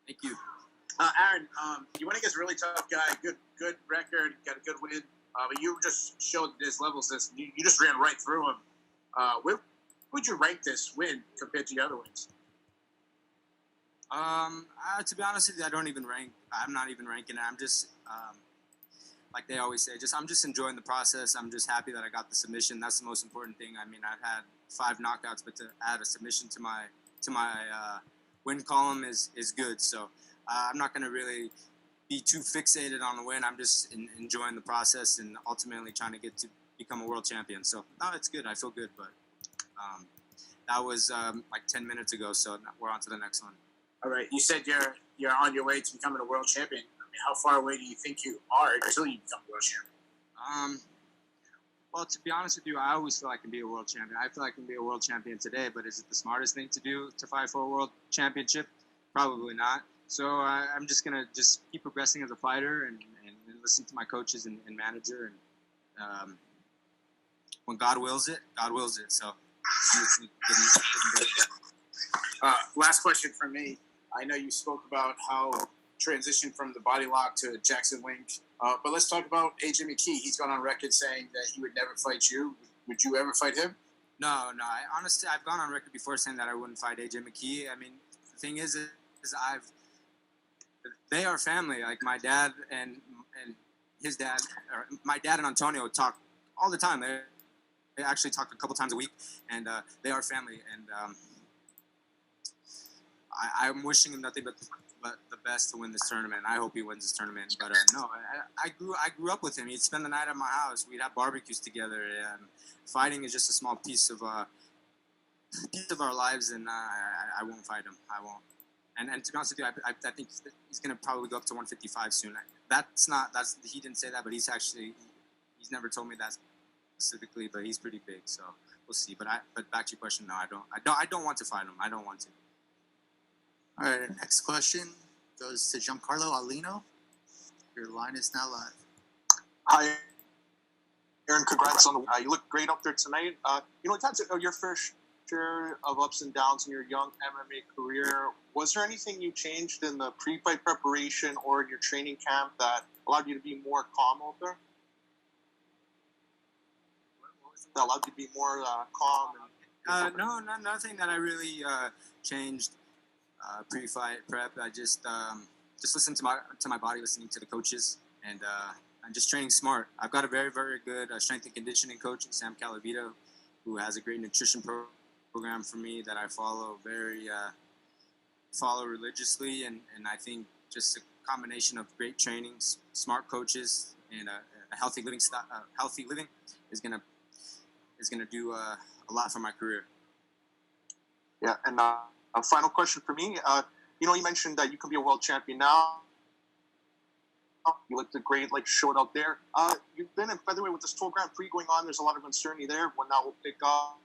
Thank you. Aaron, you went against a really tough guy. Good record, got a good win. But you just showed his levels. You just ran right through him. Where would you rank this win compared to your other wins? To be honest with you, I don't even rank. I'm not even ranking it. I'm just, like they always say, I'm just enjoying the process. I'm just happy that I got the submission. That's the most important thing. I mean, I've had 5 knockouts, but to add a submission to my win column is good. So I'm not going to really be too fixated on the win. I'm just enjoying the process and ultimately trying to get to become a world champion. So no, it's good. I feel good, but that was like 10 minutes ago. So we're on to the next one. All right. You said you're on your way to becoming a world champion. I mean, how far away do you think you are until you become a world champion? Well, to be honest with you, I always feel I can be a world champion. I feel I can be a world champion today, but is it the smartest thing to do to fight for a world championship? Probably not. So I'm just going to keep progressing as a fighter and listen to my coaches and manager. And when God wills it, God wills it. So last question from me. I know you spoke about how transition from the body lock to Jackson Wink. But let's talk about AJ McKee. He's gone on record saying that he would never fight you. Would you ever fight him? No. Honestly, I've gone on record before saying that I wouldn't fight AJ McKee. I mean, the thing is they are family. Like my dad and his dad, or my dad and Antonio talk all the time. They actually talk a couple times a week, and they are family. And I'm wishing him nothing but the best to win this tournament. I hope he wins this tournament. But no, I grew up with him. He'd spend the night at my house. We'd have barbecues together. And fighting is just a small piece of our lives, and I won't fight him. I won't. And to be honest with you, I think he's going to probably go up to 155 soon. He didn't say that, but he's never told me that specifically. But he's pretty big, so we'll see. But back to your question, no, I don't want to fight him. I don't want to. All right, our next question goes to Giancarlo Aulino. Your line is now live. Hi, Aaron. Congrats on the. You look great up there tonight. You've had your first share of ups and downs in your young MMA career. Was there anything you changed in the pre-fight preparation or in your training camp that allowed you to be more calm out there? That allowed you to be more calm? No, nothing that I really changed. Pre-fight prep, I just listen to my body, listening to the coaches, and I'm just training smart. I've got a very, very good strength and conditioning coach, Sam Calavito, who has a great nutrition program for me that I follow follow religiously, and I think just a combination of great training, smart coaches, and a healthy living style, healthy living is gonna do a lot for my career. Yeah, and a final question for me. You mentioned that you can be a world champion now. You looked great, show it out there. You've been in featherweight with this 12 Grand Prix going on. There's a lot of uncertainty there. When that will pick up,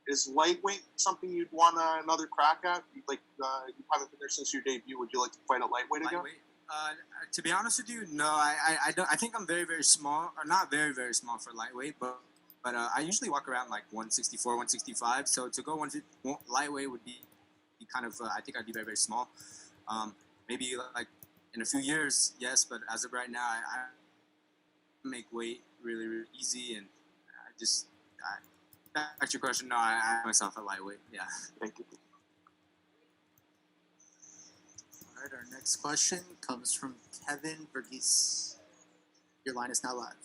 is lightweight something you'd want another crack at? You haven't been there since your debut. Would you like to fight at lightweight again? To be honest with you, no. I don't. I think I'm very, very small, or not very, very small for lightweight, but I usually walk around like 164, 165. So to go lightweight would be kind of, I think I'd be very, very small. Maybe like in a few years, yes, but as of right now, I make weight really, really easy. And back to your question, no, I myself at lightweight, yeah. Thank you. All right, our next question comes from Kevin Verghese. Your line is now live.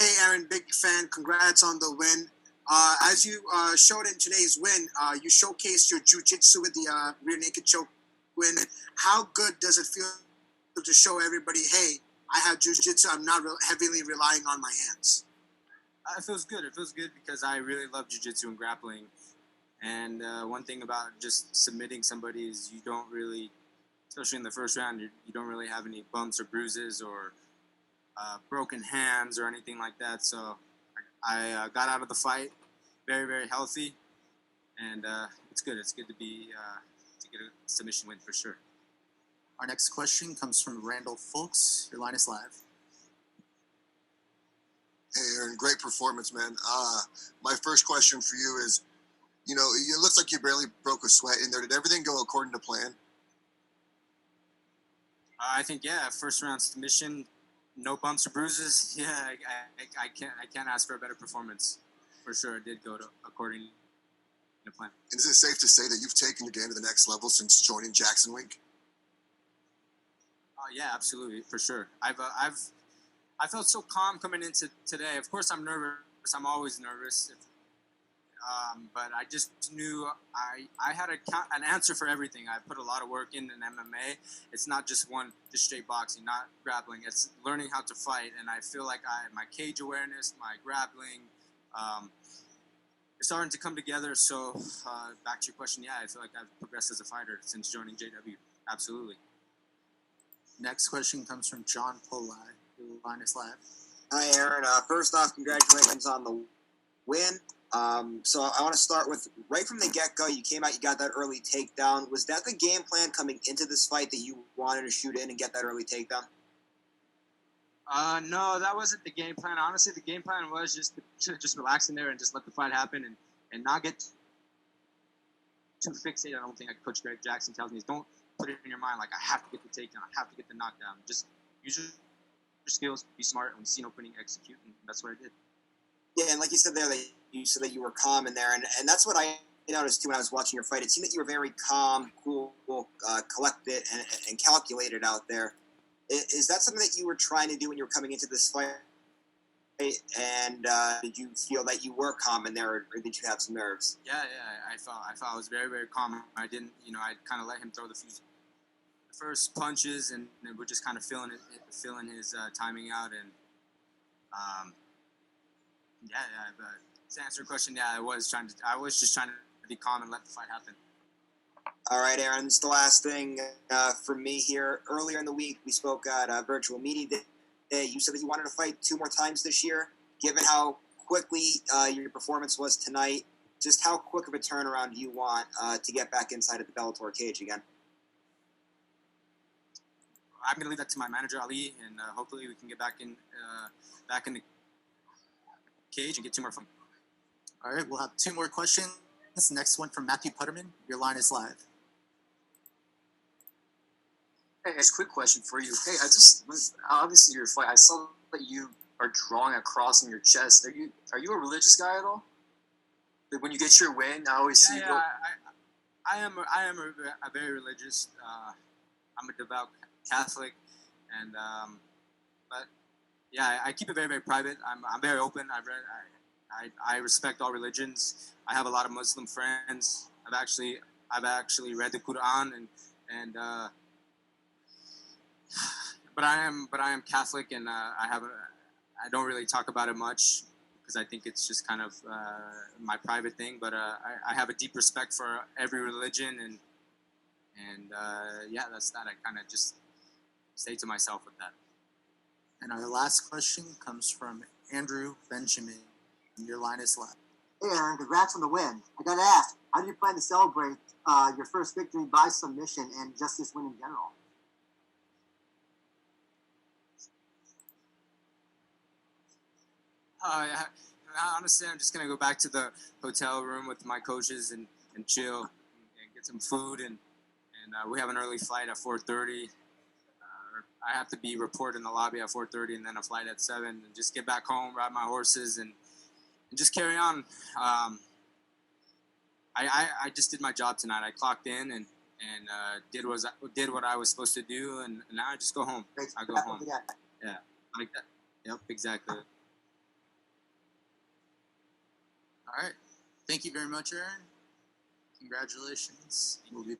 Hey, Aaron, big fan. Congrats on the win. As you showed in today's win, you showcased your jiu-jitsu with the rear naked choke win. How good does it feel to show everybody, hey, I have jiu-jitsu, I'm not heavily relying on my hands? It feels good. It feels good because I really love jiu-jitsu and grappling. And one thing about just submitting somebody is you don't really, especially in the first round, you don't really have any bumps or bruises or broken hands or anything like that. So I got out of the fight very, very healthy, and it's good. It's good to get a submission win for sure. Our next question comes from Randall Folks. Your line is live. Hey, Aaron, great performance, man. My first question for you is, You know, it looks like you barely broke a sweat in there. Did everything go according to plan? I think first round submission, no bumps or bruises. Yeah, I can't ask for a better performance. For sure, it did go according to plan. And is it safe to say that you've taken your game to the next level since joining Jackson Wink? Yeah, absolutely, for sure. I felt so calm coming into today. Of course, I'm nervous. I'm always nervous. But I just knew I had an answer for everything. I put a lot of work in MMA. It's not just straight boxing, not grappling. It's learning how to fight. And I feel like my cage awareness, my grappling, it's starting to come together. So back to your question, I feel like I've progressed as a fighter since joining JW. Absolutely. Next question comes from John Polai. Your line is live. Hi, Aaron. First off, congratulations on the win. So I want to start with, right from the get-go, you came out, you got that early takedown. Was that the game plan coming into this fight, that you wanted to shoot in and get that early takedown? No, that wasn't the game plan. Honestly, the game plan was just relax in there and just let the fight happen and not get too fixated. I don't think, like Coach Greg Jackson tells me, is don't put it in your mind like, I have to get the takedown, I have to get the knockdown. Just use your skills, be smart, and when you see an opening, execute, and that's what I did. Yeah, and like you said there, that you said that you were calm in there, and that's what I noticed too when I was watching your fight. It seemed that you were very calm, cool, collected, and calculated out there. Is that something that you were trying to do when you were coming into this fight? And did you feel that you were calm in there, or did you have some nerves? Yeah, I felt I was very, very calm. I didn't, I kind of let him throw the first punches, and we're just kind of feeling his timing out, and but to answer your question, I was just trying to be calm and let the fight happen. All right, Aaron, this is the last thing from me here. Earlier in the week, we spoke at Virtual Media Day. You said that you wanted to fight 2 more times this year. Given how quickly your performance was tonight, just how quick of a turnaround do you want to get back inside of the Bellator cage again? I'm going to leave that to my manager, Ali, and hopefully we can get back in the cage and get 2 more fights. All right, we'll have 2 more questions. Next one from Matthew Putterman. Your line is live. Hey, guys, quick question for you. Hey, obviously your fight, I saw that you are drawing a cross on your chest. Are you a religious guy at all? Like when you get your win, I always see. Yeah, I am a very religious. I'm a devout Catholic, and but yeah, I keep it very, very private. I'm very open. I respect all religions. I have a lot of Muslim friends. I've actually read the Quran and but I am Catholic, and I don't really talk about it much because I think it's just kind of my private thing. But I have a deep respect for every religion, and that's that. I kind of just stay to myself with that. And our last question comes from Andrew Benjamin. Your line is live. Hey, Aaron, congrats on the win. I got to ask, how do you plan to celebrate your first victory by submission and just this win in general? Honestly, I'm just going to go back to the hotel room with my coaches and chill and get some food. And we have an early flight at 4:30. I have to be reported in the lobby at 4:30 and then a flight at 7. And just get back home, ride my horses, and just carry on. I just did my job tonight. I clocked in and did what I was supposed to do, and now I just go home. I go home. Yeah, like that. Yep, exactly. All right. Thank you very much, Aaron. Congratulations. We'll be